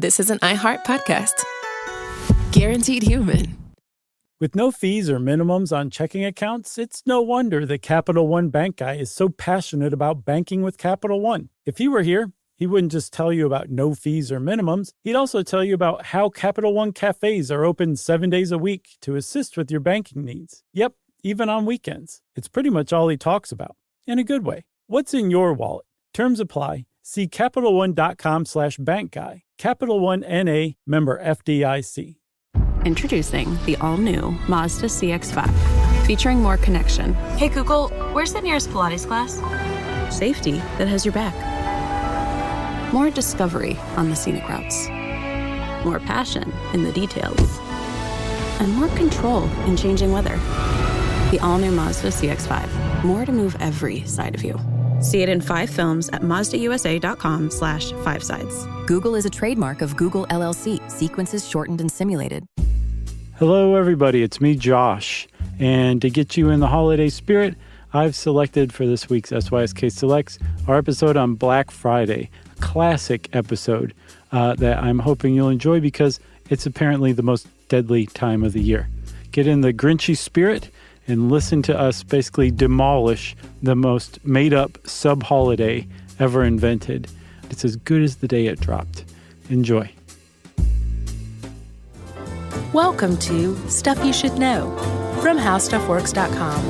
this is an iHeart podcast. Guaranteed human. With no fees or minimums on checking accounts, it's no wonder that Capital One Bank Guy is so passionate about banking with Capital One. If he were here, he wouldn't just tell you about no fees or minimums. He'd also tell you about how Capital One cafes are open 7 days a week to assist with your banking needs. Yep, even on weekends. It's pretty much all he talks about, in a good way. What's in your wallet? Terms apply. See CapitalOne.com/bankguy. Capital One N.A., member FDIC. Introducing the all-new Mazda CX-5, featuring more connection. Hey Google, where's the nearest Pilates class? Safety that has your back. More discovery on the scenic routes. More passion in the details. And more control in changing weather. The all-new Mazda CX-5. More to move every side of you. See it in 5 films at MazdaUSA.com/5sides. Google is a trademark of Google LLC. Sequences shortened and simulated. Hello, everybody. It's me, Josh. And to get you in the holiday spirit, I've selected for this week's SYSK Selects our episode on Black Friday, a classic episode that I'm hoping you'll enjoy because it's apparently the most deadly time of the year. Get in the Grinchy spirit and listen to us basically demolish the most made-up sub-holiday ever invented. It's as good as the day it dropped. Enjoy. Welcome to Stuff You Should Know from HowStuffWorks.com.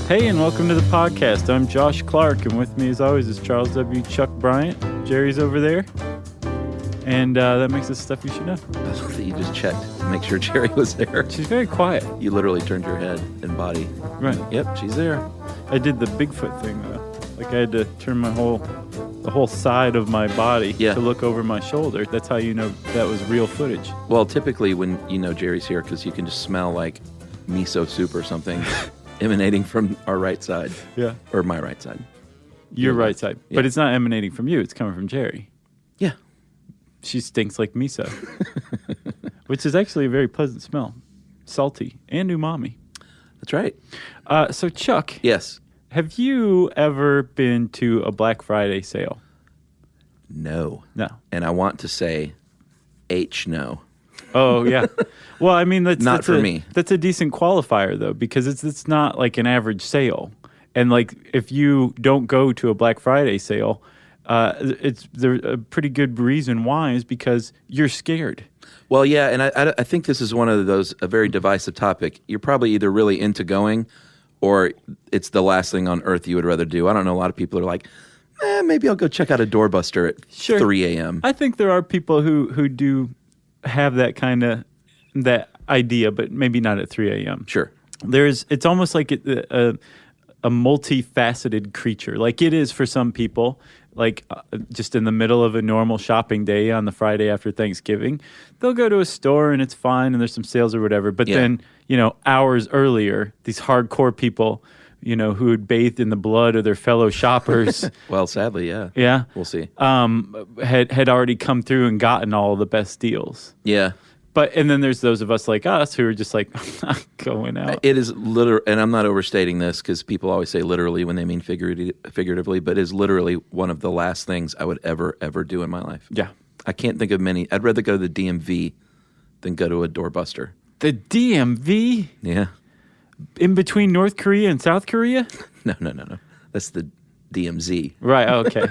Hey, and welcome to the podcast. I'm Josh Clark, and with me as always is Charles W. Chuck Bryant. Jerry's over there. And that makes us Stuff You Should Know. I love that you just checked to make sure Jerry was there. She's very quiet. You literally turned your head and body. Right. Yep, she's there. I did the Bigfoot thing, though. Like, I had to turn the whole side of my body to look over my shoulder. That's how you know that was real footage. Well, typically when you know Jerry's here, because you can just smell like miso soup or something emanating from our right side. Yeah. Or my right side. Your right side. Yeah. But it's not emanating from you. It's coming from Jerry. Yeah. She stinks like miso, which is actually a very pleasant smell. Salty and umami. That's right. So, Chuck. Yes. Have you ever been to a Black Friday sale? No. No. And I want to say no. Oh, yeah. Well, I mean, that's for me. That's a decent qualifier, though, because it's not like an average sale. And, like, if you don't go to a Black Friday sale, there's a pretty good reason why is because you're scared. Well, yeah, and I think this is one of those, a very divisive topic. You're probably either really into going or it's the last thing on earth you would rather do. I don't know. A lot of people are like, maybe I'll go check out a doorbuster at 3 a.m. I think there are people who do have that idea, but maybe not at 3 a.m. Sure. It's almost like a multifaceted creature. Like it is for some people, like just in the middle of a normal shopping day on the Friday after Thanksgiving, they'll go to a store and it's fine and there's some sales or whatever. But then, hours earlier, these hardcore people, who had bathed in the blood of their fellow shoppers. Well, sadly, yeah. Yeah. We'll see. Had already come through and gotten all the best deals. Yeah. And then there's those of us like us who are just like, I'm not going out. It is literally, and I'm not overstating this because people always say literally when they mean figuratively, but it is literally one of the last things I would ever do in my life. Yeah. I can't think of many. I'd rather go to the DMV than go to a doorbuster. The DMV? Yeah. In between North Korea and South Korea? No. That's the DMZ. Right, okay.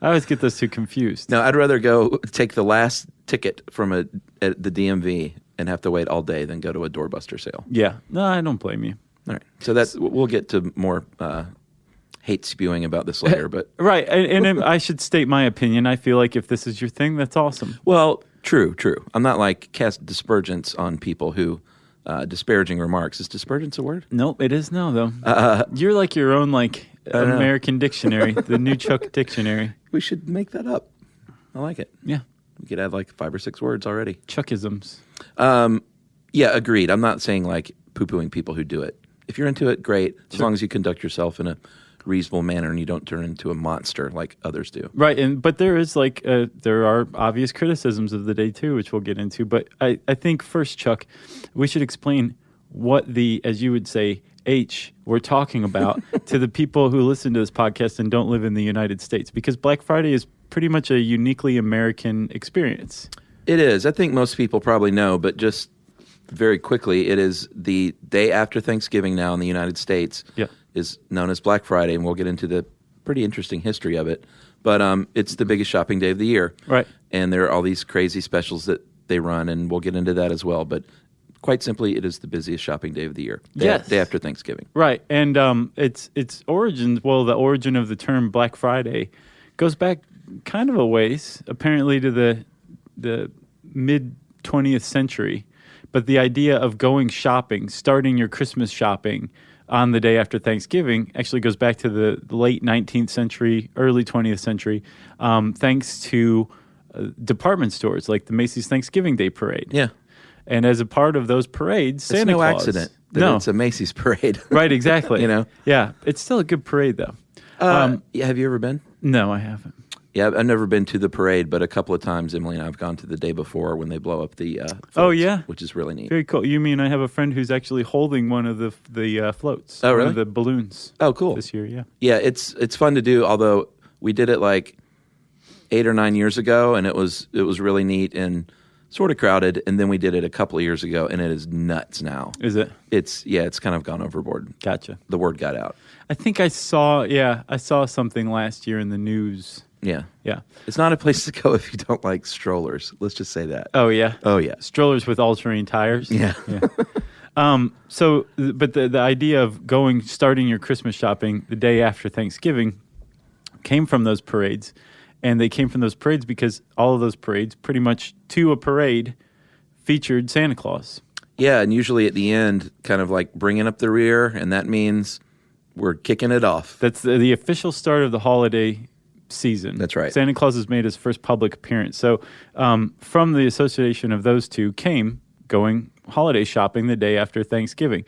I always get those two confused. No, I'd rather go take the last ticket from at the DMV and have to wait all day than go to a doorbuster sale. Yeah. No, I don't blame you. All right. So we'll get to more hate spewing about this later. But right. And I should state my opinion. I feel like if this is your thing, that's awesome. Well, true. I'm not like cast dispersions on people who disparaging remarks. Is dispergence a word? Nope, it is now, though. You're like your own American dictionary, the New Chuck Dictionary. We should make that up. I like it. Yeah. We could add 5 or 6 words already. Chuckisms. Yeah, agreed. I'm not saying poo-pooing people who do it. If you're into it, great. As long as you conduct yourself in a reasonable manner and you don't turn into a monster like others do. Right, but there is there are obvious criticisms of the day too, which we'll get into. But I think first, Chuck, we should explain what the, as you would say, we're talking about to the people who listen to this podcast and don't live in the United States? Because Black Friday is pretty much a uniquely American experience. It is. I think most people probably know, but just very quickly, it is the day after Thanksgiving now in the United States. Yeah. Is known as Black Friday, and we'll get into the pretty interesting history of it. But it's the biggest shopping day of the year. Right. And there are all these crazy specials that they run, and we'll get into that as well. But quite simply, it is the busiest shopping day of the year. Day after Thanksgiving. Right. And its origins, well, the origin of the term Black Friday goes back kind of a ways, apparently to the mid-20th century. But the idea of going shopping, starting your Christmas shopping on the day after Thanksgiving actually goes back to the late 19th century, early 20th century, thanks to department stores like the Macy's Thanksgiving Day Parade. Yeah. And as a part of those parades, Santa Claus... It's no accident that it's a Macy's parade. Right, exactly. You know? Yeah. It's still a good parade, though. Yeah, have you ever been? No, I haven't. Yeah, I've never been to the parade, but a couple of times Emily and I have gone to the day before when they blow up the floats, oh, yeah? Which is really neat. Very cool. You mean I have a friend who's actually holding one of the floats. Oh, really? One of the balloons. Oh, cool. This year, yeah. Yeah, it's fun to do, although we did it like 8 or 9 years ago, and it was really neat and sort of crowded, and then we did it a couple of years ago, and it is nuts now. Is it? It's kind of gone overboard. Gotcha. The word got out. I think I saw something last year in the news. Yeah. Yeah. It's not a place to go if you don't like strollers. Let's just say that. Oh, yeah? Oh, yeah. Strollers with all-terrain tires? Yeah. But the idea of starting your Christmas shopping the day after Thanksgiving came from those parades. And they came from those parades because all of those parades, pretty much to a parade, featured Santa Claus. Yeah, and usually at the end, kind of like bringing up the rear, and that means we're kicking it off. That's the official start of the holiday season. That's right. Santa Claus has made his first public appearance. So from the association of those two came going holiday shopping the day after Thanksgiving.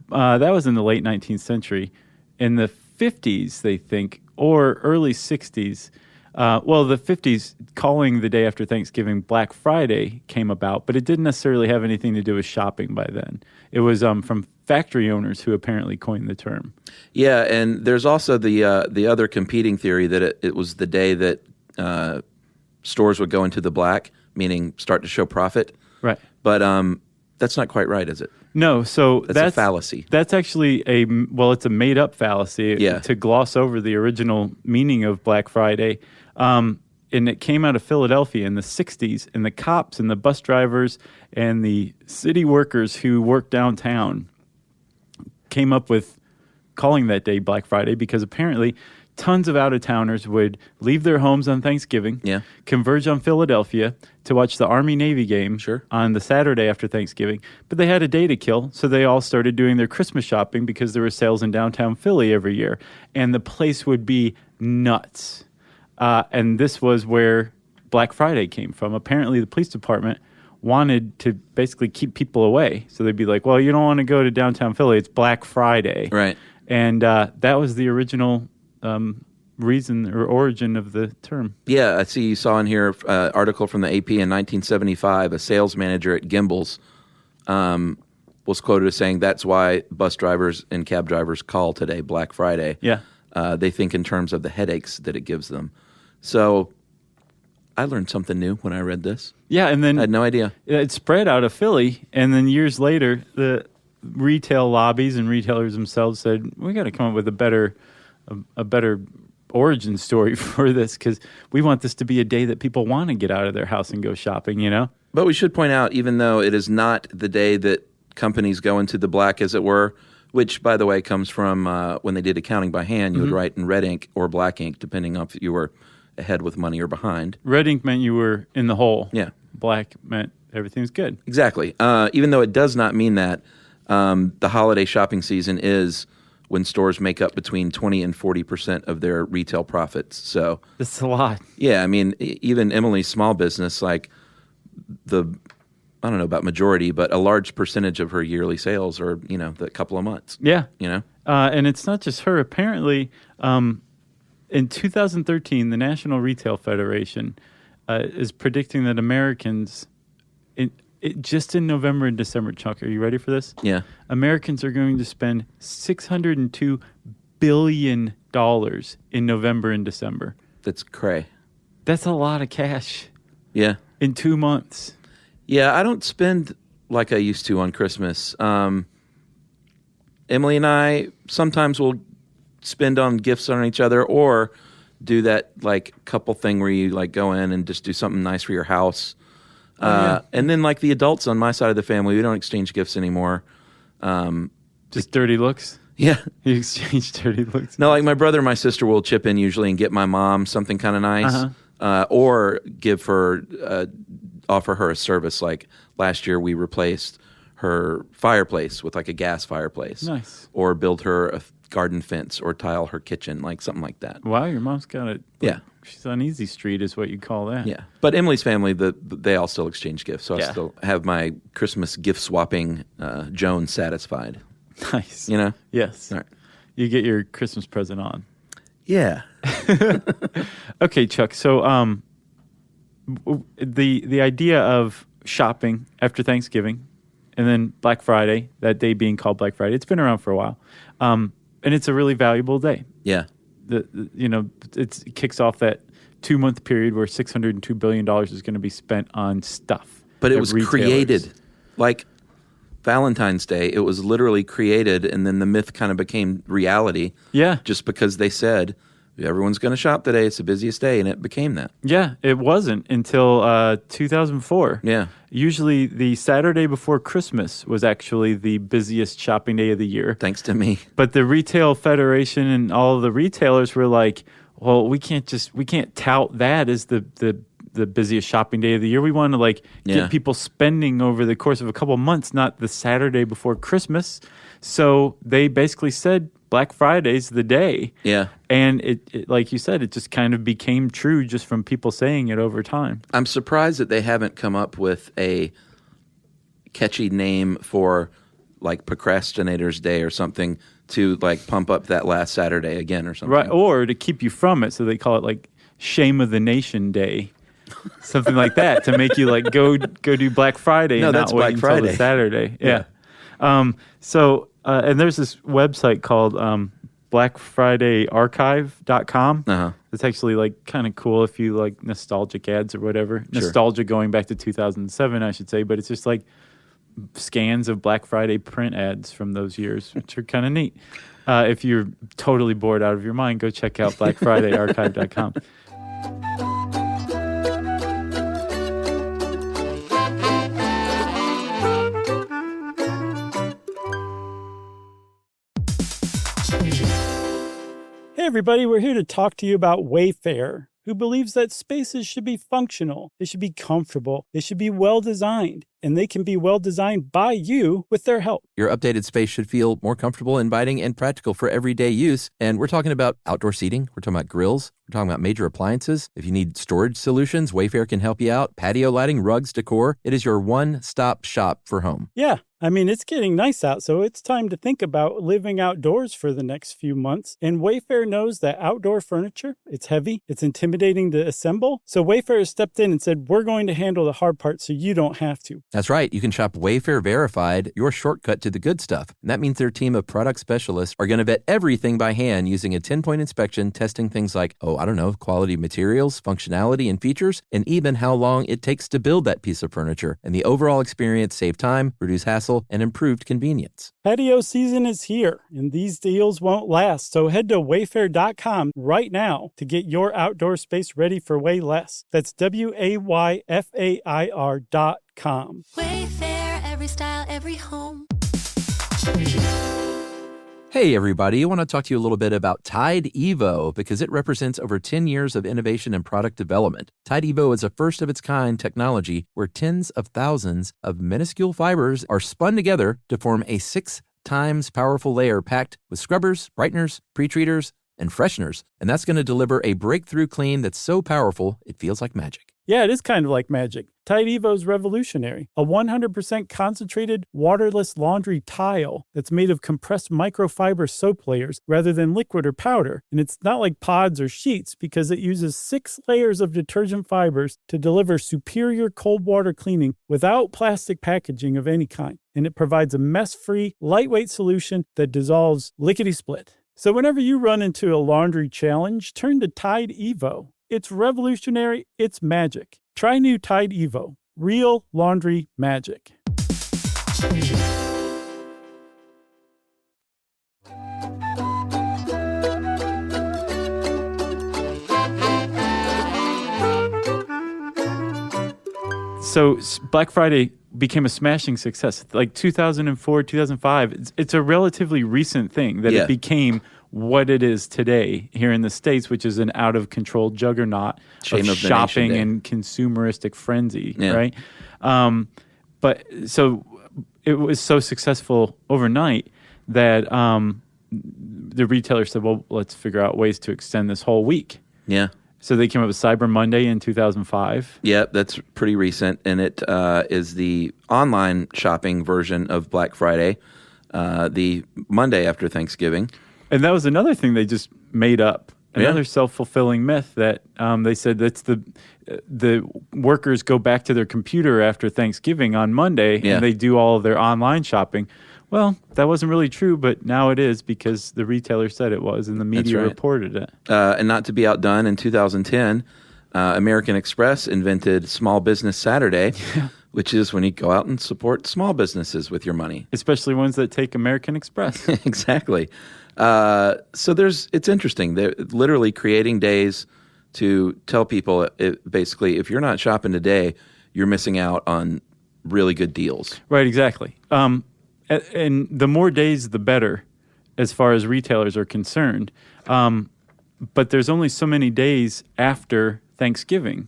That was in the late 19th century. In the 50s, they think, or early 60s, the 50s, calling the day after Thanksgiving Black Friday came about, but it didn't necessarily have anything to do with shopping by then. It was from factory owners who apparently coined the term. Yeah, and there's also the other competing theory that it was the day that stores would go into the black, meaning start to show profit. Right. But that's not quite right, is it? No, so that's a fallacy. That's actually it's a made-up fallacy to gloss over the original meaning of Black Friday. And it came out of Philadelphia in the 60s, and the cops and the bus drivers and the city workers who worked downtown came up with calling that day Black Friday because apparently tons of out-of-towners would leave their homes on Thanksgiving, converge on Philadelphia to watch the Army-Navy game on the Saturday after Thanksgiving. But they had a day to kill, so they all started doing their Christmas shopping because there were sales in downtown Philly every year. And the place would be nuts. And this was where Black Friday came from. Apparently, the police department wanted to basically keep people away. So they'd be like, well, you don't want to go to downtown Philly. It's Black Friday. Right. And that was the original reason or origin of the term. Yeah, I see you saw in here an article from the AP in 1975. A sales manager at Gimbel's was quoted as saying that's why bus drivers and cab drivers call today Black Friday. Yeah. They think in terms of the headaches that it gives them. So I learned something new when I read this. Yeah, and then I had no idea. It spread out of Philly, and then years later, the retail lobbies and retailers themselves said, we got to come up with a better origin story for this because we want this to be a day that people want to get out of their house and go shopping, you know? But we should point out, even though it is not the day that companies go into the black, as it were, which, by the way, comes from when they did accounting by hand, you would write in red ink or black ink, depending on if you were ahead with money or behind. Red ink meant you were in the hole. Yeah. Black meant everything's good. Exactly. Even though it does not mean that, the holiday shopping season is when stores make up between 20 and 40% of their retail profits. So that's a lot. Yeah, I mean, even Emily's small business, like I don't know about majority, but a large percentage of her yearly sales are, the couple of months. Yeah. And it's not just her. Apparently, in 2013, the National Retail Federation is predicting that Americans, in just in November and December, Chuck, are you ready for this? Yeah. Americans are going to spend $602 billion in November and December. That's cray. That's a lot of cash Yeah. in 2 months. Yeah, I don't spend like I used to on Christmas. Emily and I sometimes will spend on gifts on each other or do that like couple thing where you like go in and just do something nice for your house. And then like the adults on my side of the family, we don't exchange gifts anymore. Just dirty looks? Yeah. You exchange dirty looks? No, like my brother and my sister will chip in usually and get my mom something kind of nice, or give her, offer her a service. Like last year, we replaced her fireplace with like a gas fireplace. Nice. Or build her a garden fence or tile her kitchen, like something like that. Wow, your mom's got it. Yeah. She's on easy street is what you call that. Yeah. But Emily's family, they all still exchange gifts. So I still have my Christmas gift swapping Joan satisfied. Nice. You know? Yes. All right. You get your Christmas present on. Yeah. Okay, Chuck. So the idea of shopping after Thanksgiving and then Black Friday, that day being called Black Friday, it's been around for a while. And it's a really valuable day. Yeah. It kicks off that 2-month period where $602 billion is going to be spent on stuff. But it was retailers. created like Valentine's Day. It was literally created, and then the myth kind of became reality. Yeah. Just because they said, everyone's going to shop today. It's the busiest day, and it became that. Yeah, it wasn't until 2004. Yeah. Usually the Saturday before Christmas was actually the busiest shopping day of the year. Thanks to me. But the Retail Federation and all of the retailers were like, well, we can't tout that as the busiest shopping day of the year. We want to get people spending over the course of a couple of months, not the Saturday before Christmas. So they basically said Black Friday's the day. Yeah. And it like you said, it just kind of became true just from people saying it over time. I'm surprised that they haven't come up with a catchy name for like Procrastinator's Day or something to like pump up that last Saturday again or something. Right. Or to keep you from it. So they call it like Shame of the Nation Day. Something like that to make you like go do Black Friday and not wait until the Saturday. Yeah. And there's this website called BlackFridayArchive.com. It's actually like kind of cool if you like nostalgic ads or whatever. Sure. Nostalgia going back to 2007, I should say. But it's just like scans of Black Friday print ads from those years, which are kind of neat. If you're totally bored out of your mind, go check out BlackFridayArchive.com. Hey everybody, we're here to talk to you about Wayfair, who believes that spaces should be functional, they should be comfortable, they should be well designed, and they can be well designed by you with their help. Your updated space should feel more comfortable, inviting, and practical for everyday use. And we're talking about outdoor seating. We're talking about grills. We're talking about major appliances. If you need storage solutions, Wayfair can help you out. Patio lighting, rugs, decor. It is your one-stop shop for home. Yeah, I mean, it's getting nice out, so it's time to think about living outdoors for the next few months. And Wayfair knows that outdoor furniture, it's heavy, it's intimidating to assemble. So Wayfair has stepped in and said, we're going to handle the hard part so you don't have to. That's right. You can shop Wayfair Verified, your shortcut to the good stuff. And that means their team of product specialists are going to vet everything by hand using a 10-point inspection, testing things like, quality materials, functionality, and features, and even how long it takes to build that piece of furniture. And the overall experience save time, reduce hassle, and improved convenience. Patio season is here, and these deals won't last. So head to Wayfair.com right now to get your outdoor space ready for way less. That's WAYFAIR.com. Wayfair, every style, every home. Hey everybody, I want to talk to you a little bit about Tide Evo because it represents over 10 years of innovation and product development. Tide Evo is a first-of-its-kind technology where tens of thousands of minuscule fibers are spun together to form a 6 times powerful layer packed with scrubbers, brighteners, pre-treaters, and fresheners. And that's going to deliver a breakthrough clean that's so powerful, it feels like magic. Yeah, it is kind of like magic. Tide Evo is revolutionary. A 100% concentrated, waterless laundry tile that's made of compressed microfiber soap layers rather than liquid or powder. And it's not like pods or sheets because it uses 6 layers of detergent fibers to deliver superior cold water cleaning without plastic packaging of any kind. And it provides a mess-free, lightweight solution that dissolves lickety-split. So whenever you run into a laundry challenge, turn to Tide Evo. It's revolutionary. It's magic. Try new Tide Evo. Real laundry magic. So Black Friday became a smashing success. Like 2004, 2005, it's a relatively recent thing that it became what it is today here in the States, which is an out-of-control juggernaut of shopping and consumeristic frenzy, right? But so it was so successful overnight that the retailer said, well, let's figure out ways to extend this whole week. Yeah. So they came up with Cyber Monday in 2005. Yeah, that's pretty recent, and it is the online shopping version of Black Friday, the Monday after Thanksgiving. And that was another thing they just made up. Another self-fulfilling myth that they said that's the workers go back to their computer after Thanksgiving on Monday and they do all of their online shopping. Well, that wasn't really true, but now it is because the retailer said it was and the media reported it. And not to be outdone, in 2010, American Express invented Small Business Saturday, which is when you go out and support small businesses with your money. Especially ones that take American Express. Exactly. So it's interesting. They're literally creating days to tell people, basically, if you're not shopping today, you're missing out on really good deals. Right, exactly. And the more days, the better, as far as retailers are concerned. But there's only so many days after Thanksgiving.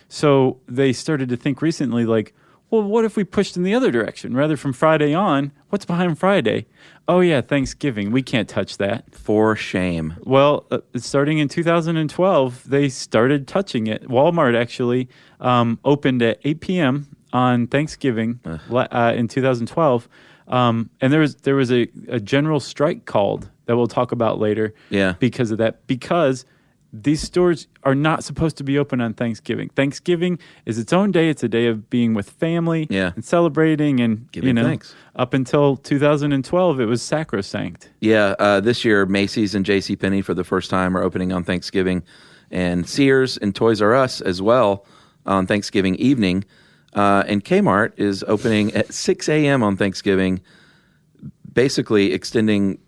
So they started to think recently, like, well, what if we pushed in the other direction? Rather from Friday on, what's behind Friday? Oh, yeah, Thanksgiving. We can't touch that. For shame. Well, starting in 2012, they started touching it. Walmart actually opened at 8 p.m. on Thanksgiving in 2012. And there was a general strike called that we'll talk about later because of that. Because these stores are not supposed to be open on Thanksgiving. Thanksgiving is its own day. It's a day of being with family and celebrating and giving thanks. Up until 2012, it was sacrosanct. Yeah, this year Macy's and JCPenney for the first time are opening on Thanksgiving, and Sears and Toys R Us as well on Thanksgiving evening. And Kmart is opening at 6 a.m. on Thanksgiving, basically extending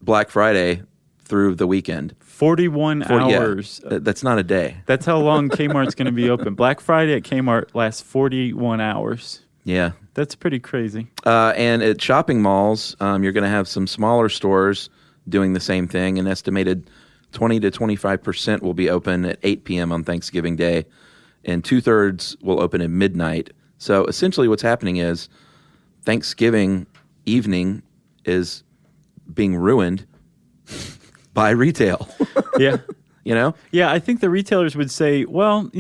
Black Friday through the weekend. 41 hours. Yeah, that's not a day. That's how long Kmart's going to be open. Black Friday at Kmart lasts 41 hours. Yeah. That's pretty crazy. And at shopping malls, you're going to have some smaller stores doing the same thing. An estimated 20 to 25% will be open at 8 p.m. on Thanksgiving Day, and 2/3 will open at midnight. So essentially what's happening is Thanksgiving evening is being ruined by retail. Yeah. You know? Yeah, I think the retailers would say, well,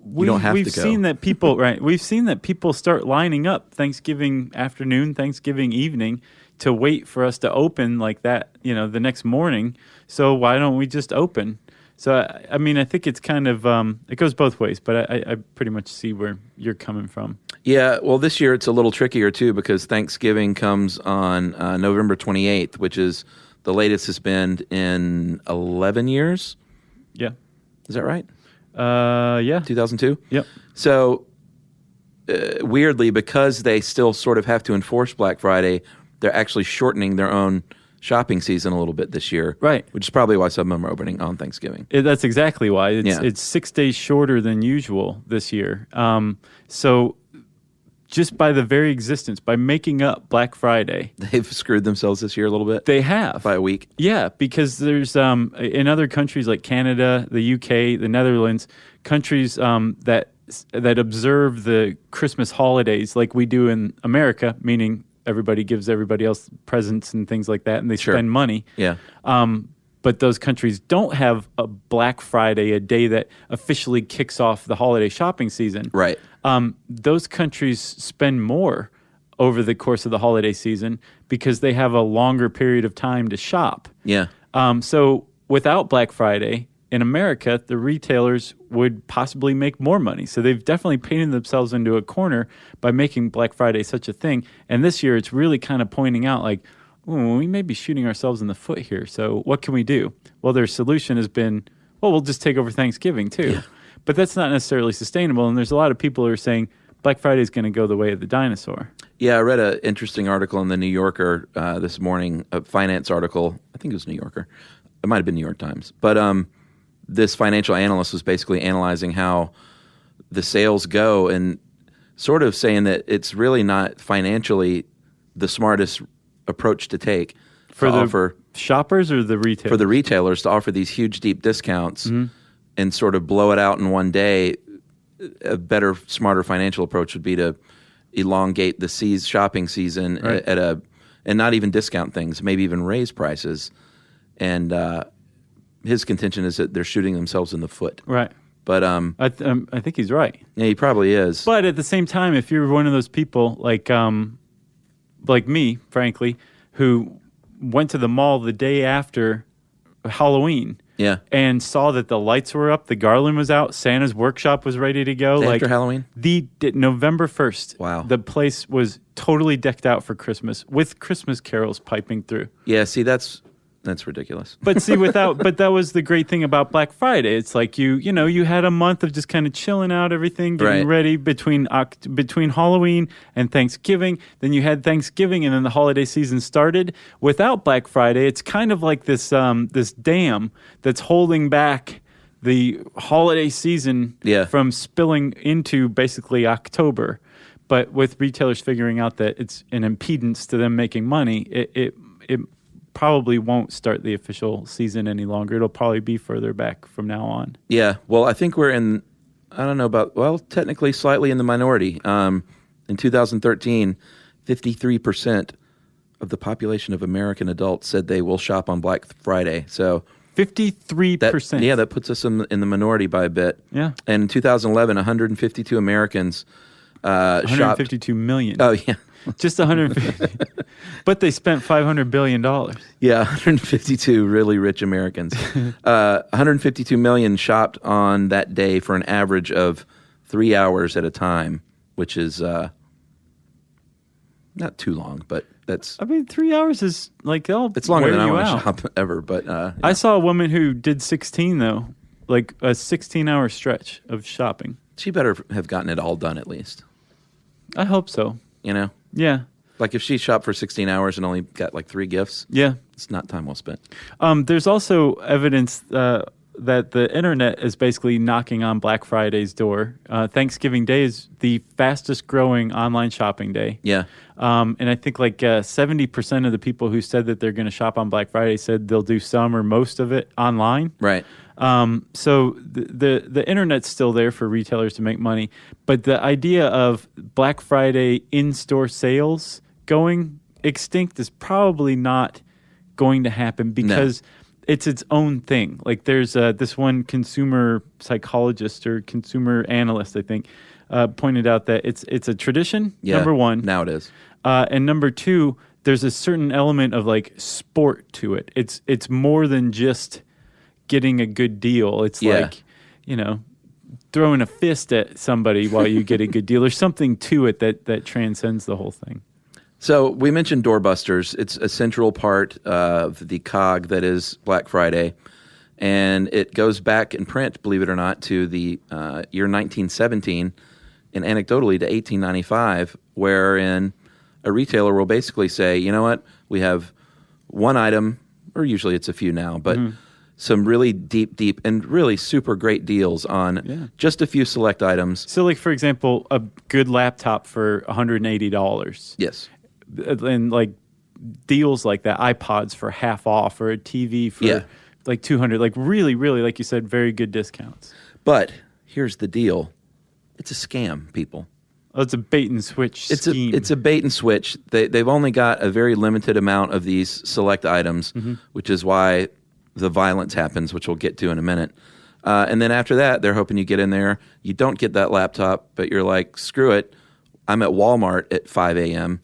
we've seen that people, right? We've seen that people start lining up Thanksgiving afternoon, Thanksgiving evening to wait for us to open like that, the next morning. So why don't we just open? So, I mean, I think it's kind of, it goes both ways, but I pretty much see where you're coming from. Yeah, well, this year it's a little trickier, too, because Thanksgiving comes on November 28th, which is the latest it's been in 11 years. Yeah. Is that right? Yeah. 2002? Yep. So, weirdly, because they still sort of have to enforce Black Friday, they're actually shortening their own shopping season a little bit this year. Right. Which is probably why some of them are opening on Thanksgiving. That's exactly why. It's 6 days shorter than usual this year. So just by the very existence, by making up Black Friday. They've screwed themselves this year a little bit. They have. By a week. Yeah, because there's, in other countries like Canada, the UK, the Netherlands, countries that observe the Christmas holidays like we do in America, meaning everybody gives everybody else presents and things like that, and they spend money. Yeah. but those countries don't have a Black Friday, a day that officially kicks off the holiday shopping season. Right. Those countries spend more over the course of the holiday season because they have a longer period of time to shop. Yeah. So without Black Friday, in America, the retailers would possibly make more money. So they've definitely painted themselves into a corner by making Black Friday such a thing. And this year, it's really kind of pointing out like, ooh, we may be shooting ourselves in the foot here. So what can we do? Well, their solution has been, well, we'll just take over Thanksgiving too. Yeah. But that's not necessarily sustainable. And there's a lot of people who are saying Black Friday is going to go the way of the dinosaur. Yeah, I read an interesting article in the New Yorker this morning, a finance article. I think it was New Yorker. It might have been New York Times. But this financial analyst was basically analyzing how the sales go and sort of saying that it's really not financially the smartest approach to take for the offer shoppers or the retailers? For the retailers to offer these huge, deep discounts and sort of blow it out in one day. A better, smarter financial approach would be to elongate the shopping season and not even discount things, maybe even raise prices. And his contention is that they're shooting themselves in the foot. Right. But I think he's right. Yeah, he probably is. But at the same time, if you're one of those people like me, frankly, who went to the mall the day after Halloween, and saw that the lights were up, the garland was out, Santa's workshop was ready to go. After Halloween? November 1st. Wow. The place was totally decked out for Christmas with Christmas carols piping through. Yeah, see, that's ridiculous. But see, but that was the great thing about Black Friday. It's like you had a month of just kind of chilling out, everything, getting ready between Halloween and Thanksgiving. Then you had Thanksgiving, and then the holiday season started. Without Black Friday, it's kind of like this dam that's holding back the holiday season from spilling into basically October. But with retailers figuring out that it's an impedance to them making money, it probably won't start the official season any longer. It'll probably be further back from now on. Yeah. Well, I think we're technically slightly in the minority. In 2013, 53% of the population of American adults said they will shop on Black Friday. So 53%. That puts us in the minority by a bit. Yeah. And in 2011, 152 Americans 152 million. Oh, yeah. Just 150. But they spent $500 billion. Yeah, 152 really rich Americans. 152 million shopped on that day for an average of 3 hours at a time, which is not too long, but that's... 3 hours is like, it's longer than I want to shop ever, but... yeah. I saw a woman who did 16, though, like a 16-hour stretch of shopping. She better have gotten it all done at least. I hope so. You know? Yeah. Like if she shopped for 16 hours and only got like 3 gifts, it's not time well spent. There's also evidence that the internet is basically knocking on Black Friday's door. Thanksgiving Day is the fastest growing online shopping day. Yeah. And I think like 70% of the people who said that they're going to shop on Black Friday said they'll do some or most of it online. Right. So the internet's still there for retailers to make money, but the idea of Black Friday in-store sales going extinct is probably not going to happen because it's its own thing. Like there's this one consumer psychologist or consumer analyst, I think, pointed out that it's a tradition, number one. Now it is. And number two, there's a certain element of like sport to it. It's more than just getting a good deal. It's like, throwing a fist at somebody while you get a good deal. There's something to it that transcends the whole thing. So we mentioned doorbusters. It's a central part of the cog that is Black Friday. And it goes back in print, believe it or not, to the year 1917 and anecdotally to 1895, wherein a retailer will basically say, you know what, we have one item, or usually it's a few now, but some really deep, and really super great deals on just a few select items. So like, for example, a good laptop for $180. Yes. And like deals like that, iPods for half off or a TV for like $200, like really, really, like you said, very good discounts. But here's the deal. It's a scam, people. Oh, it's a bait and switch scheme. It's a bait and switch. They've only got a very limited amount of these select items, which is why the violence happens, which we'll get to in a minute. And then after that, they're hoping you get in there. You don't get that laptop, but you're like, screw it. I'm at Walmart at 5 a.m.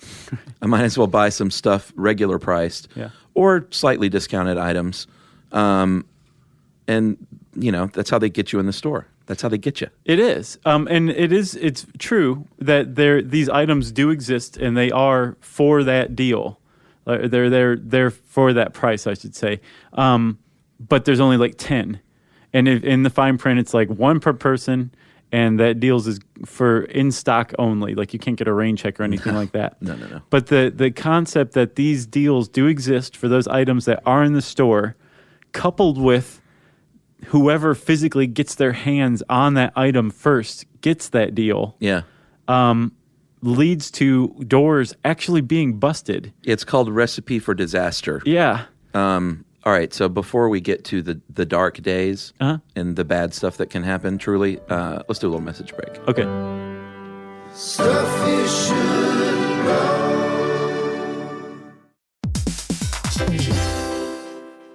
I might as well buy some stuff regular priced or slightly discounted items. And, that's how they get you in the store. That's how they get you. It is. And it's true that these items do exist and they are for that deal. They're for that price, I should say. But there's only like 10. And in the fine print, it's like one per person, and that deals is for in stock only. Like you can't get a rain check or anything like that. No. But the concept that these deals do exist for those items that are in the store, coupled with whoever physically gets their hands on that item first gets that deal. Yeah. Leads to doors actually being busted. It's called Recipe for Disaster. Yeah. All right, so before we get to the dark days and the bad stuff that can happen, truly, let's do a little message break. Okay. Stuff you should know.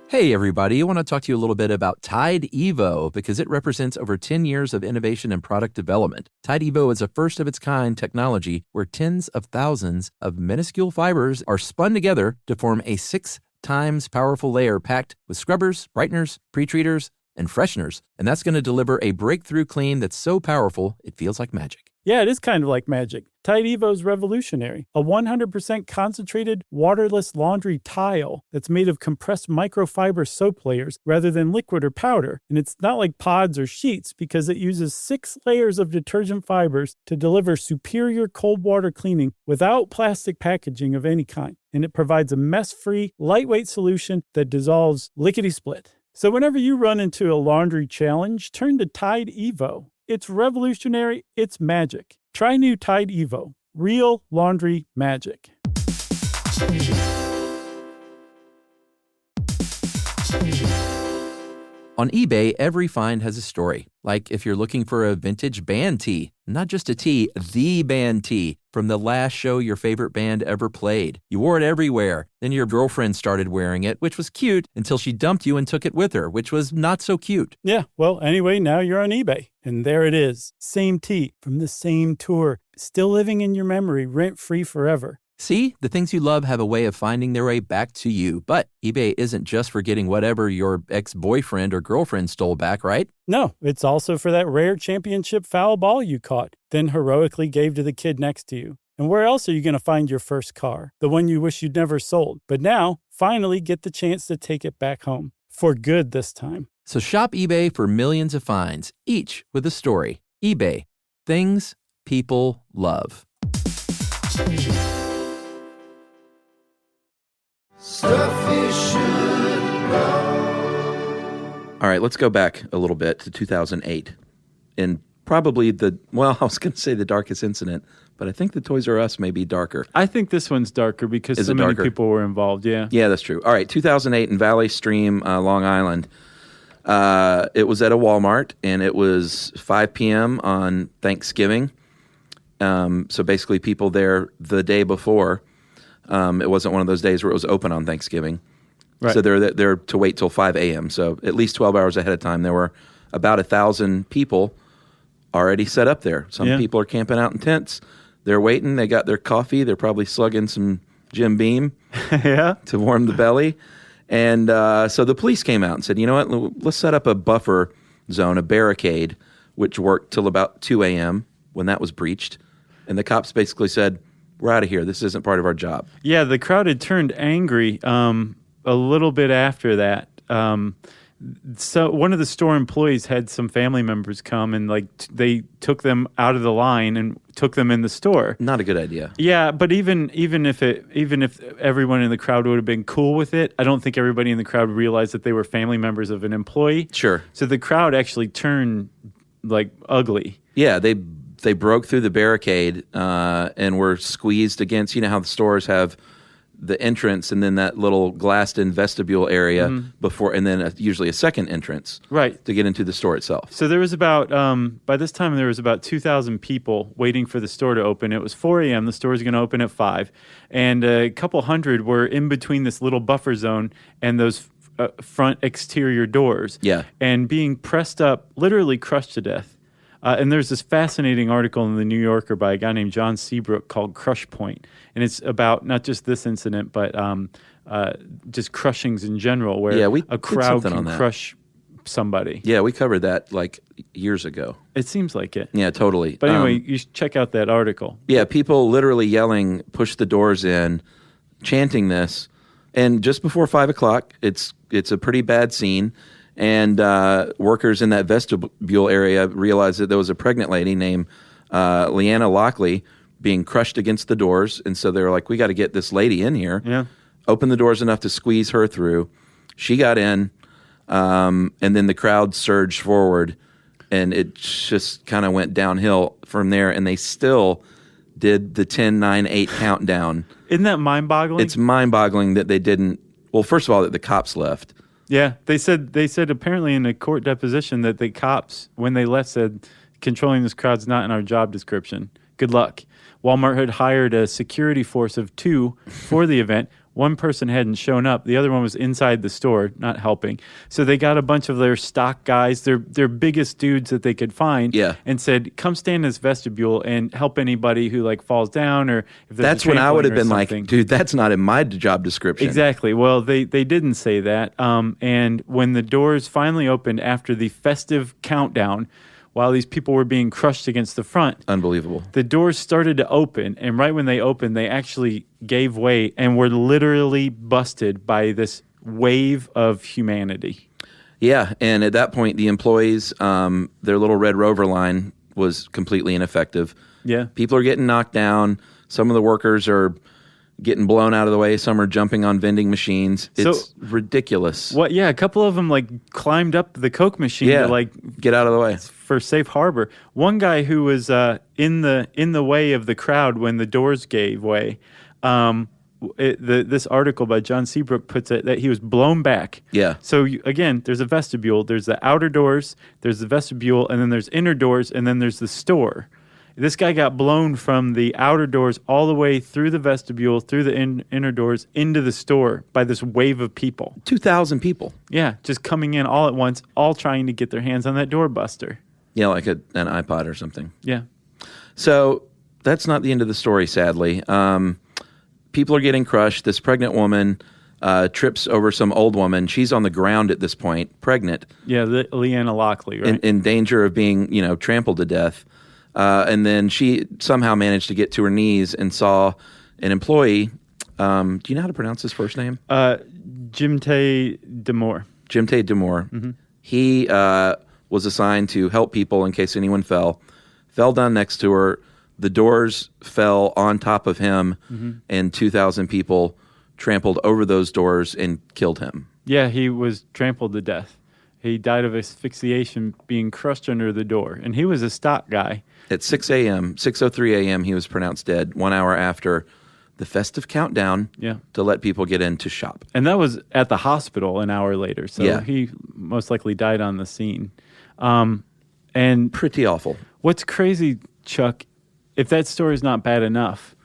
Hey, everybody. I want to talk to you a little bit about Tide Evo because it represents over 10 years of innovation and product development. Tide Evo is a first-of-its-kind technology where tens of thousands of minuscule fibers are spun together to form a 6 times powerful layer packed with scrubbers, brighteners, pre-treaters, and fresheners. And that's going to deliver a breakthrough clean that's so powerful, it feels like magic. Yeah, it is kind of like magic. Tide Evo is revolutionary. A 100% concentrated, waterless laundry tile that's made of compressed microfiber soap layers rather than liquid or powder. And it's not like pods or sheets because it uses 6 layers of detergent fibers to deliver superior cold water cleaning without plastic packaging of any kind. And it provides a mess-free, lightweight solution that dissolves lickety-split. So whenever you run into a laundry challenge, turn to Tide Evo. It's revolutionary. It's magic. Try new Tide Evo. Real laundry magic. On eBay, every find has a story. Like if you're looking for a vintage band tee, not just a tee, the band tee from the last show your favorite band ever played. You wore it everywhere. Then your girlfriend started wearing it, which was cute until she dumped you and took it with her, which was not so cute. Yeah, well, anyway, now you're on eBay. And there it is. Same tee from the same tour. Still living in your memory, rent-free forever. See, the things you love have a way of finding their way back to you. But eBay isn't just for getting whatever your ex-boyfriend or girlfriend stole back, right? No, it's also for that rare championship foul ball you caught, then heroically gave to the kid next to you. And where else are you going to find your first car? The one you wish you'd never sold. But now, finally get the chance to take it back home. For good this time. So shop eBay for millions of finds, each with a story. eBay. Things people love. Stuff you should know. All right, let's go back a little bit to 2008. And probably I was going to say the darkest incident, but I think the Toys R Us may be darker. I think this one's darker because so many people were involved, yeah. Yeah, that's true. All right, 2008 in Valley Stream, Long Island. It was at a Walmart, and it was 5 p.m. on Thanksgiving. So basically people there the day before. It wasn't one of those days where it was open on Thanksgiving. Right. So they're there to wait till 5 a.m. So at least 12 hours ahead of time. There were about 1,000 people already set up there. Some people are camping out in tents. They're waiting. They got their coffee. They're probably slugging some Jim Beam to warm the belly. And so the police came out and said, you know what, let's set up a buffer zone, a barricade, which worked till about 2 a.m. when that was breached. And the cops basically said, we're out of here. This isn't part of our job. Yeah, the crowd had turned angry a little bit after that. So one of the store employees had some family members come and they took them out of the line and took them in the store. Not a good idea. Yeah, but even if everyone in the crowd would have been cool with it, I don't think everybody in the crowd realized that they were family members of an employee. Sure. So the crowd actually turned ugly. Yeah, they broke through the barricade and were squeezed against, you know how the stores have the entrance and then that little glassed-in vestibule area before, and then usually a second entrance to get into the store itself. So there was about, by this time, there was about 2,000 people waiting for the store to open. It was 4 a.m. The store was going to open at 5. And a couple hundred were in between this little buffer zone and those front exterior doors. Yeah. And being pressed up, literally crushed to death. And there's this fascinating article in the New Yorker by a guy named John Seabrook called Crush Point. And it's about not just this incident, but just crushings in general, where a crowd can crush somebody. Yeah, we covered that like years ago. It seems like it. Yeah, totally. But anyway, you should check out that article. Yeah, people literally yelling, push the doors in, chanting this. And just before 5 o'clock, it's a pretty bad scene. And workers in that vestibule area realized that there was a pregnant lady named Leanna Lockley being crushed against the doors. And so they were like, we got to get this lady in here. Yeah. Open the doors enough to squeeze her through. She got in, and then the crowd surged forward. And it just kind of went downhill from there. And they still did the 10, 9, 8 countdown. Isn't that mind-boggling? It's mind-boggling that they didn't. Well, first of all, that the cops left. Yeah, they said apparently in a court deposition that the cops, when they left, said controlling this crowd's not in our job description. Good luck. Walmart had hired a security force of 2 for the event. One person hadn't shown up. The other one was inside the store, not helping. So they got a bunch of their stock guys, their biggest dudes that they could find, and said, come stand in this vestibule and help anybody who like falls down or if there's That's when I would have been like, dude, that's not in my job description. Exactly. Well, they didn't say that. And when the doors finally opened after the festive countdown, while these people were being crushed against the front. Unbelievable. The doors started to open, and right when they opened, they actually gave way and were literally busted by this wave of humanity. Yeah, and at that point, the employees, their little Red Rover line was completely ineffective. Yeah. People are getting knocked down. Some of the workers are getting blown out of the way. Some are jumping on vending machines. It's ridiculous. What? Yeah, a couple of them like climbed up the Coke machine to like get out of the way for safe harbor. One guy who was in the way of the crowd when the doors gave way. This article by John Seabrook puts it that he was blown back. Yeah. So again, there's a vestibule. There's the outer doors. There's the vestibule, and then there's inner doors, and then there's the store. This guy got blown from the outer doors all the way through the vestibule, through the inner doors, into the store by this wave of people. 2,000 people. Yeah, just coming in all at once, all trying to get their hands on that doorbuster. Yeah, like an iPod or something. Yeah. So that's not the end of the story, sadly. People are getting crushed. This pregnant woman trips over some old woman. She's on the ground at this point, pregnant. Yeah, Leanna Lockley, right? In danger of being, trampled to death. And then she somehow managed to get to her knees and saw an employee. Do you know how to pronounce his first name? Jimte Demore. Jimte Demore. Mm-hmm. He was assigned to help people in case anyone fell. Fell down next to her. The doors fell on top of him, and 2,000 people trampled over those doors and killed him. Yeah, he was trampled to death. He died of asphyxiation being crushed under the door. And he was a stock guy. At 6:03 a.m., he was pronounced dead 1 hour after the festive countdown to let people get in to shop. And that was at the hospital an hour later. So he most likely died on the scene. And pretty awful. What's crazy, Chuck, if that story is not bad enough,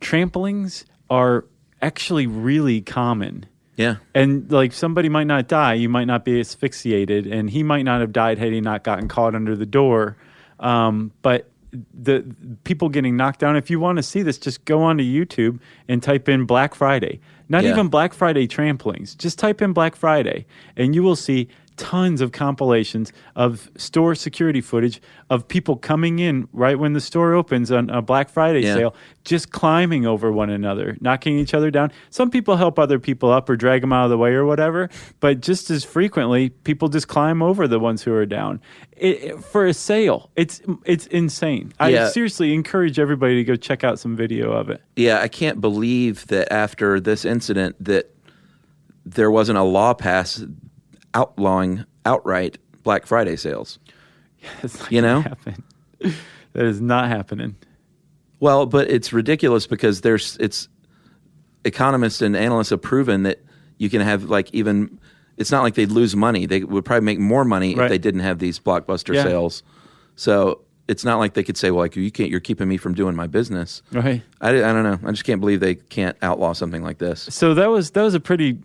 tramplings are actually really common. Yeah. And like somebody might not die, you might not be asphyxiated, and he might not have died had he not gotten caught under the door. But the people getting knocked down, if you want to see this, just go onto YouTube and type in Black Friday. Not even Black Friday tramplings. Just type in Black Friday, and you will see tons of compilations of store security footage of people coming in right when the store opens on a Black Friday sale, just climbing over one another, knocking each other down. Some people help other people up or drag them out of the way or whatever, but just as frequently, people just climb over the ones who are down for a sale. It's insane. I seriously encourage everybody to go check out some video of it. Yeah, I can't believe that after this incident that there wasn't a law passed outlawing outright Black Friday sales. That's not gonna happen. That is not happening. Well, but it's ridiculous because it's economists and analysts have proven that you can have it's not like they'd lose money. They would probably make more money if they didn't have these blockbuster sales. So it's not like they could say, well, like you're keeping me from doing my business. Right. I don't know. I just can't believe they can't outlaw something like this. So that was a pretty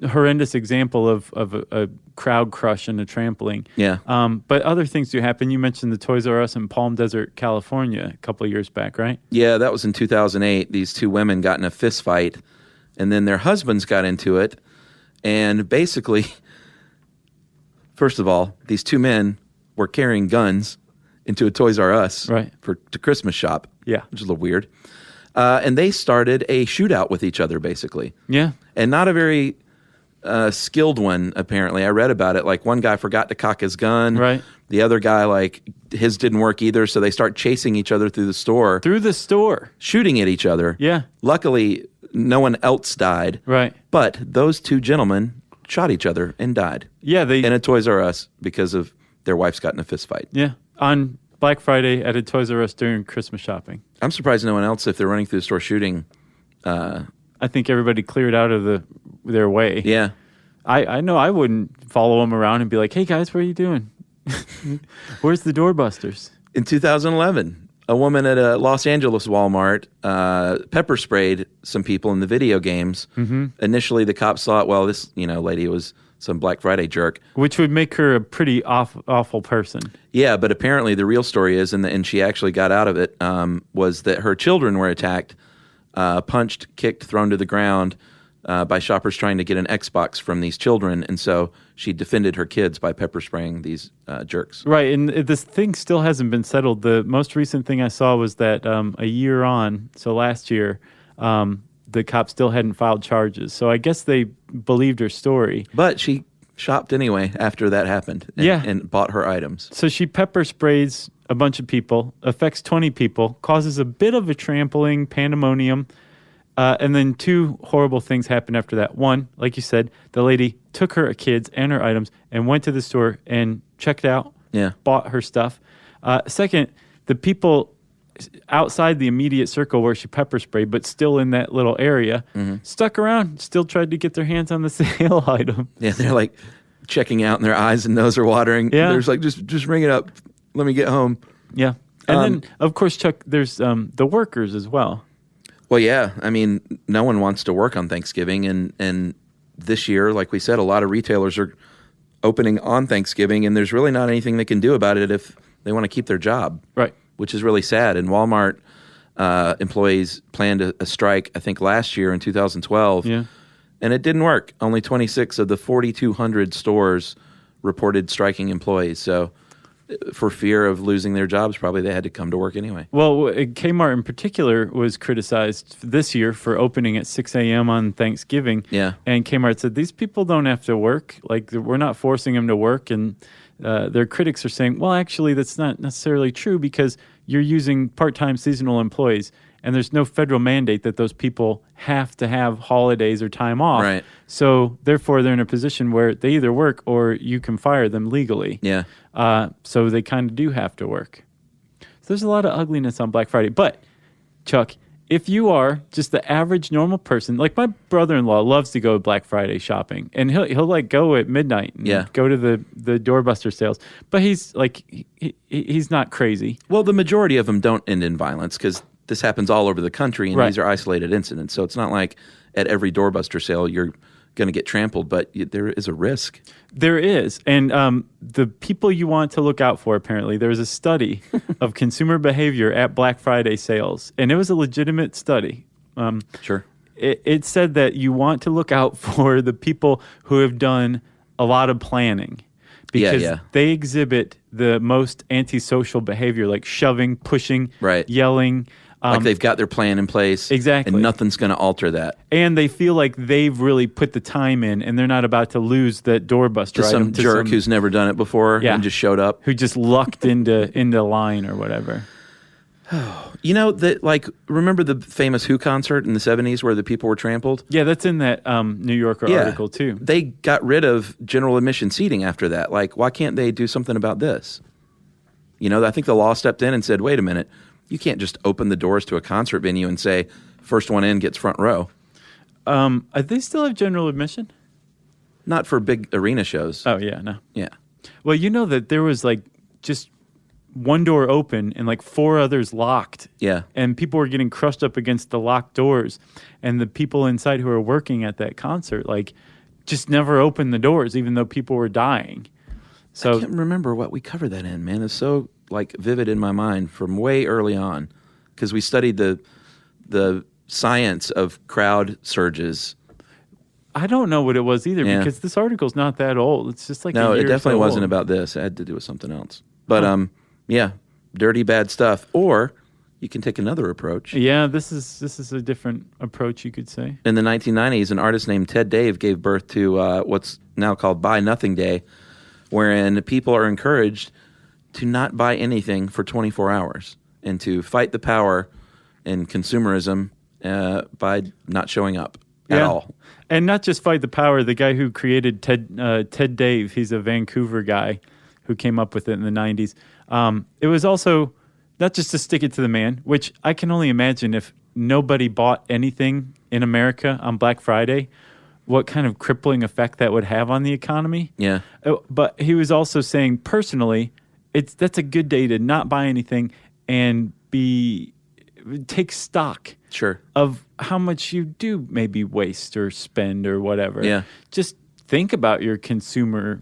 horrendous example of a crowd crush and a trampling. Yeah. But other things do happen. You mentioned the Toys R Us in Palm Desert, California, a couple of years back, right? Yeah, that was in 2008. These two women got in a fist fight, and then their husbands got into it. And basically, first of all, these two men were carrying guns into a Toys R Us to Christmas shop. Yeah. Which is a little weird. And they started a shootout with each other, basically. Yeah. And not a very skilled one, apparently. I read about it. Like, one guy forgot to cock his gun. Right. The other guy, like, his didn't work either, so they start chasing each other through the store. Through the store. Shooting at each other. Yeah. Luckily, no one else died. Right. But those two gentlemen shot each other and died. Yeah. In a Toys R Us because of their wives got in a fist fight. Yeah. On Black Friday at a Toys R Us during Christmas shopping. I'm surprised no one else, if they're running through the store shooting. I think everybody cleared out of their way. Yeah. I know I wouldn't follow them around and be like, hey guys, what are you doing? Where's the doorbusters? In 2011, a woman at a Los Angeles Walmart pepper sprayed some people in the video games. Mm-hmm. Initially, the cops thought, well, this lady was some Black Friday jerk. Which would make her a pretty awful person. Yeah, but apparently the real story is, and she actually got out of it, was that her children were attacked, punched, kicked, thrown to the ground by shoppers trying to get an Xbox from these children. And so she defended her kids by pepper spraying these jerks. Right, and this thing still hasn't been settled. The most recent thing I saw was that a year on, so last year, the cops still hadn't filed charges. So I guess they believed her story. But she shopped anyway after that happened and bought her items. So she pepper sprays a bunch of people, affects 20 people, causes a bit of a trampling, pandemonium, and then two horrible things happened after that. One, like you said, the lady took her kids and her items and went to the store and checked out, bought her stuff. Second, the people outside the immediate circle where she pepper sprayed, but still in that little area, stuck around, still tried to get their hands on the sale item. Yeah, they're like checking out and their eyes and nose are watering. Yeah. There's like, just ring it up. Let me get home. Yeah. And then, of course, Chuck, there's the workers as well. Well, yeah. I mean, no one wants to work on Thanksgiving. And this year, like we said, a lot of retailers are opening on Thanksgiving, and there's really not anything they can do about it if they want to keep their job. Right. Which is really sad. And Walmart employees planned a strike, I think, last year in 2012. Yeah. And it didn't work. Only 26 of the 4,200 stores reported striking employees. So for fear of losing their jobs, probably they had to come to work anyway. Well, Kmart in particular was criticized this year for opening at 6 a.m. on Thanksgiving. Yeah. And Kmart said, these people don't have to work. Like, we're not forcing them to work. And their critics are saying, well, actually, that's not necessarily true because you're using part-time seasonal employees. And there's no federal mandate that those people have to have holidays or time off. Right. So, therefore, they're in a position where they either work or you can fire them legally. Yeah. So they kind of do have to work. So there's a lot of ugliness on Black Friday. But, Chuck, if you are just the average normal person, like my brother-in-law loves to go Black Friday shopping. And he'll like go at midnight and go to the doorbuster sales. But he's like, he's not crazy. Well, the majority of them don't end in violence because this happens all over the country, and these are isolated incidents. So it's not like at every doorbuster sale you're going to get trampled, but there is a risk. There is. And the people you want to look out for, apparently, there's a study of consumer behavior at Black Friday sales, and it was a legitimate study. Sure. It said that you want to look out for the people who have done a lot of planning. Because they exhibit the most antisocial behavior, like shoving, pushing, yelling. Like they've got their plan in place. Exactly. And nothing's going to alter that. And they feel like they've really put the time in and they're not about to lose that doorbuster item. Some jerk who's never done it before and just showed up. Who just lucked into line or whatever. You know, remember the famous Who concert in the 70s where the people were trampled? Yeah, that's in that New Yorker article too. They got rid of general admission seating after that. Like, why can't they do something about this? You know, I think the law stepped in and said, wait a minute, you can't just open the doors to a concert venue and say, first one in gets front row. They still have general admission? Not for big arena shows. Oh, yeah, no. Yeah. Well, you know that there was like just one door open and like four others locked. Yeah. And people were getting crushed up against the locked doors. And the people inside who were working at that concert, like, just never opened the doors, even though people were dying. So I can't remember what we covered that in, man. It's so like vivid in my mind from way early on, because we studied the science of crowd surges. I don't know what it was either, because this article's not that old. It's just like no, a year it definitely or so wasn't old. about this. It had to do with something else. But yeah, dirty bad stuff. Or you can take another approach. Yeah, this is a different approach, you could say. In the 1990s, an artist named Ted Dave gave birth to what's now called Buy Nothing Day, wherein people are encouraged to not buy anything for 24 hours and to fight the power in consumerism by not showing up at all. And not just fight the power. The guy who created Ted Dave, he's a Vancouver guy who came up with it in the 90s. It was also not just to stick it to the man, which I can only imagine if nobody bought anything in America on Black Friday, what kind of crippling effect that would have on the economy. Yeah. But he was also saying personally, that's a good day to not buy anything and take stock of how much you do maybe waste or spend or whatever. Yeah. Just think about your consumerism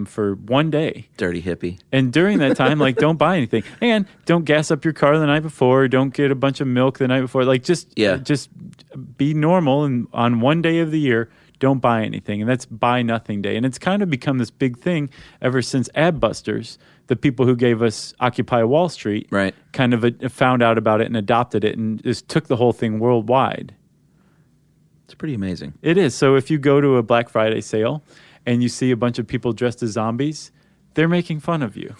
for one day. Dirty hippie. And during that time, like, don't buy anything. And don't gas up your car the night before. Don't get a bunch of milk the night before. Like, just be normal. And on one day of the year, don't buy anything. And that's Buy Nothing Day. And it's kind of become this big thing ever since Adbusters, the people who gave us Occupy Wall Street, kind of found out about it and adopted it and just took the whole thing worldwide. It's pretty amazing. It is. So if you go to a Black Friday sale and you see a bunch of people dressed as zombies, they're making fun of you.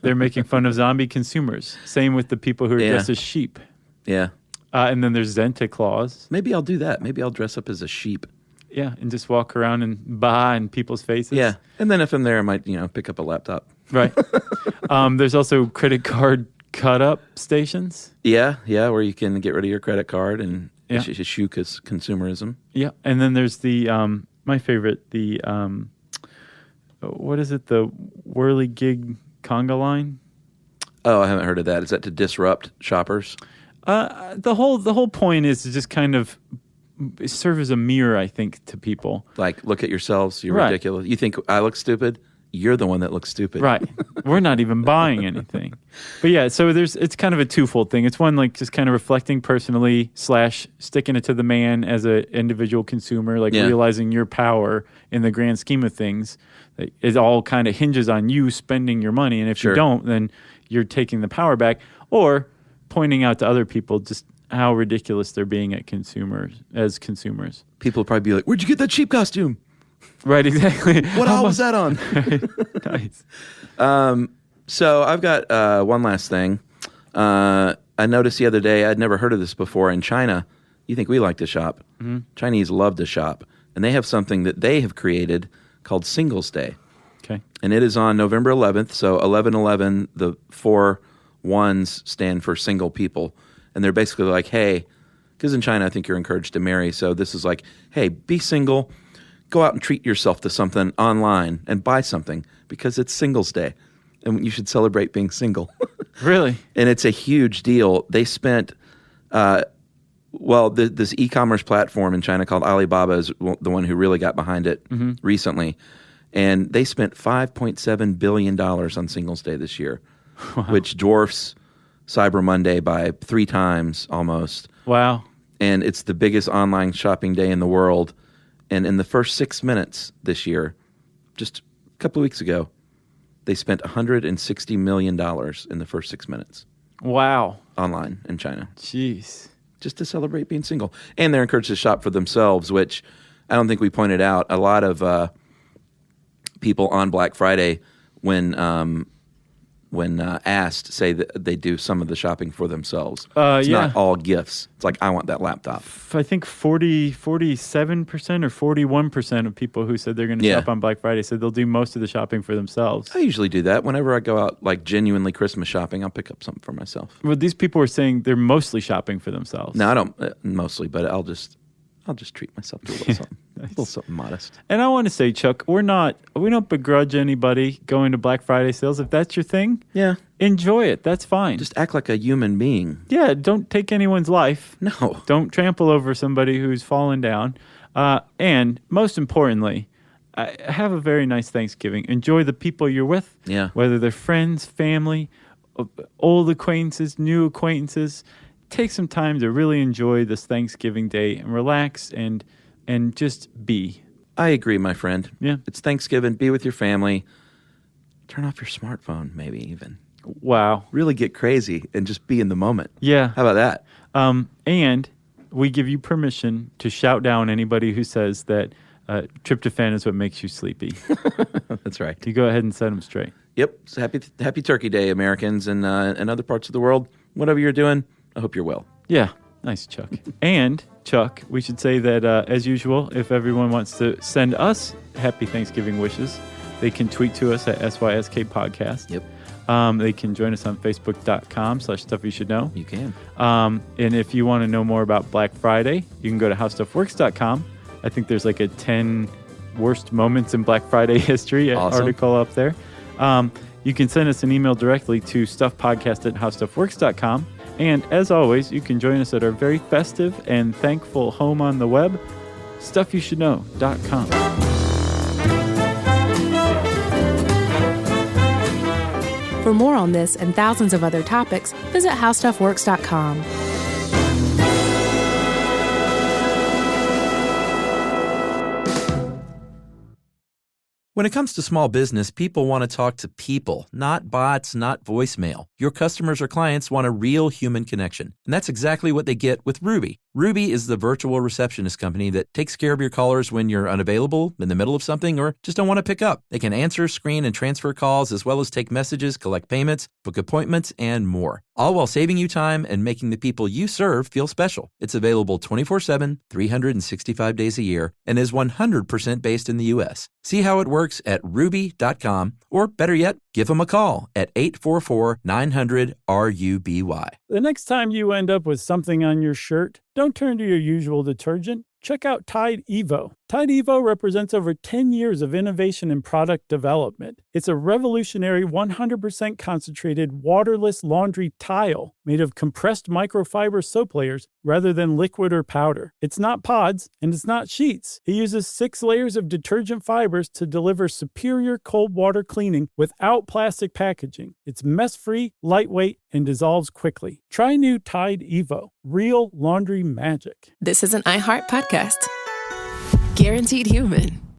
They're making fun of zombie consumers. Same with the people who are dressed as sheep. Yeah. And then there's Santa Claus. Maybe I'll do that. Maybe I'll dress up as a sheep. Yeah, and just walk around and bah in people's faces. Yeah, and then if I'm there, I might, pick up a laptop. Right. There's also credit card cut-up stations. Yeah, where you can get rid of your credit card and eschew consumerism. Yeah, and then there's the, my favorite, what is it, the whirligig conga line? Oh, I haven't heard of that. Is that to disrupt shoppers? The whole point is to just kind of serve as a mirror, I think, to people. Like, look at yourselves. You're ridiculous. You think I look stupid? You're the one that looks stupid. Right. We're not even buying anything. But yeah, so it's kind of a twofold thing. It's one, like, just kind of reflecting personally / sticking it to the man as an individual consumer, like realizing your power in the grand scheme of things. It all kind of hinges on you spending your money. And if you don't, then you're taking the power back. Or pointing out to other people just how ridiculous they're being as consumers. People will probably be like, where'd you get that cheap costume? Right, exactly. What aisle was that on? Nice. So I've got one last thing. I noticed the other day, I'd never heard of this before. In China, you think we like to shop. Mm-hmm. Chinese love to shop. And they have something that they have created called Singles Day. Okay. And it is on November 11th. So 11/11, the 4 ones stand for single people. And they're basically like, hey, because in China, I think you're encouraged to marry. So this is like, hey, be single. Go out and treat yourself to something online and buy something because it's Singles Day. And you should celebrate being single. Really? And it's a huge deal. They spent, this e-commerce platform in China called Alibaba is the one who really got behind it recently. And they spent $5.7 billion on Singles Day this year, which dwarfs Cyber Monday by 3 times almost. Wow. And it's the biggest online shopping day in the world. And in the first 6 minutes this year, just a couple of weeks ago, they spent $160 million in the first 6 minutes. Wow. Online in China. Jeez. Just to celebrate being single. And they're encouraged to shop for themselves, which I don't think we pointed out. A lot of people on Black Friday, when asked, say that they do some of the shopping for themselves. It's not all gifts. It's like, I want that laptop. I think 47% or 41% of people who said they're going to shop on Black Friday said they'll do most of the shopping for themselves. I usually do that. Whenever I go out, like, genuinely Christmas shopping, I'll pick up something for myself. Well, these people were saying they're mostly shopping for themselves. No, I don't mostly, but I'll just treat myself to a little something. Nice. A little something modest. And I want to say, Chuck, we don't begrudge anybody going to Black Friday sales. If that's your thing, enjoy it. That's fine. Just act like a human being. Yeah, don't take anyone's life. No. Don't trample over somebody who's fallen down. And most importantly, have a very nice Thanksgiving. Enjoy the people you're with, whether they're friends, family, old acquaintances, new acquaintances. Take some time to really enjoy this Thanksgiving day and relax and just be. I agree, my friend. Yeah. It's Thanksgiving. Be with your family. Turn off your smartphone, maybe even. Wow. Really get crazy and just be in the moment. Yeah. How about that? And we give you permission to shout down anybody who says that tryptophan is what makes you sleepy. That's right. You go ahead and set them straight. Yep. So happy Turkey Day, Americans, and other parts of the world. Whatever you're doing, I hope you're well. Yeah. Nice, Chuck. And, Chuck, we should say that, as usual, if everyone wants to send us happy Thanksgiving wishes, they can tweet to us at SYSK Podcast. Yep. They can join us on Facebook.com/StuffYouShouldKnow. You can. And if you want to know more about Black Friday, you can go to HowStuffWorks.com. I think there's like a 10 worst moments in Black Friday history article up there. You can send us an email directly to stuffpodcast@howstuffworks.com. And as always, you can join us at our very festive and thankful home on the web, StuffYouShouldKnow.com. For more on this and thousands of other topics, visit howstuffworks.com. When it comes to small business, people want to talk to people, not bots, not voicemail. Your customers or clients want a real human connection. And that's exactly what they get with Ruby. Ruby is the virtual receptionist company that takes care of your callers when you're unavailable, in the middle of something, or just don't want to pick up. They can answer, screen, and transfer calls, as well as take messages, collect payments, book appointments, and more. All while saving you time and making the people you serve feel special. It's available 24/7, 365 days a year, and is 100% based in the U.S. See how it works at ruby.com, or better yet, give them a call at 844-900-RUBY. The next time you end up with something on your shirt, don't turn to your usual detergent. Check out Tide Evo. Tide Evo represents over 10 years of innovation in product development. It's a revolutionary 100% concentrated waterless laundry tile made of compressed microfiber soap layers rather than liquid or powder. It's not pods and it's not sheets. It uses 6 layers of detergent fibers to deliver superior cold water cleaning without plastic packaging. It's mess-free, lightweight, and dissolves quickly. Try new Tide Evo. Real laundry magic. This is an iHeart podcast. Guaranteed human.